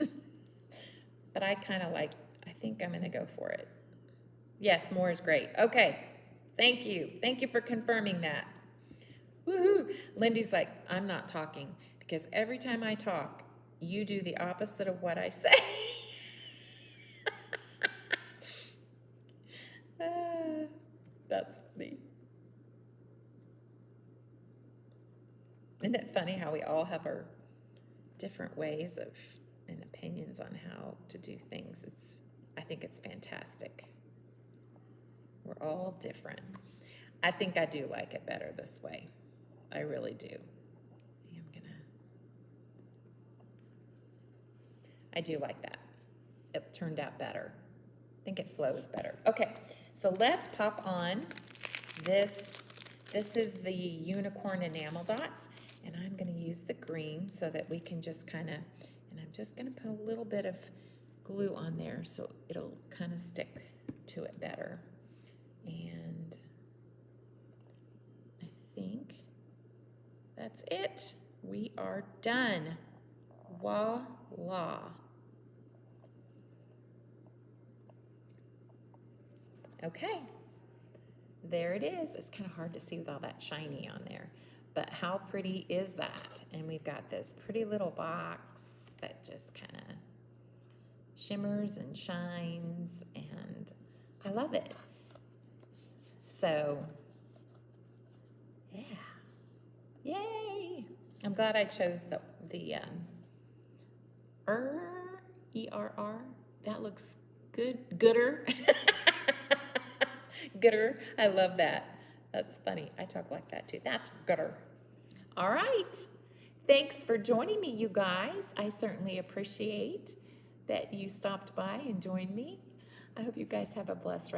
But I think I'm gonna go for it. Yes, more is great. Okay, thank you. Thank you for confirming that. Woohoo! Lindy's like, I'm not talking because every time I talk, you do the opposite of what I say. That's funny. Isn't it funny how we all have our different ways of and opinions on how to do things? I think it's fantastic. We're all different. I think I do like it better this way. I really do. I do like that. It turned out better. I think it flows better. Okay, so let's pop on this. This is the unicorn enamel dots, and I'm going to use the green so that we can just kind of, and I'm just going to put a little bit of glue on there so it'll kind of stick to it better. And I think that's it. We are done. Voila. Okay, there it is. It's kind of hard to see with all that shiny on there, but how pretty is that? And we've got this pretty little box that just kind of shimmers and shines, and I love it. So, yeah, yay! I'm glad I chose the E-R-R. That looks gooder. Gooder. I love that. That's funny. I talk like that too. That's gooder. All right. Thanks for joining me, you guys. I certainly appreciate that you stopped by and joined me. I hope you guys have a blessed rest.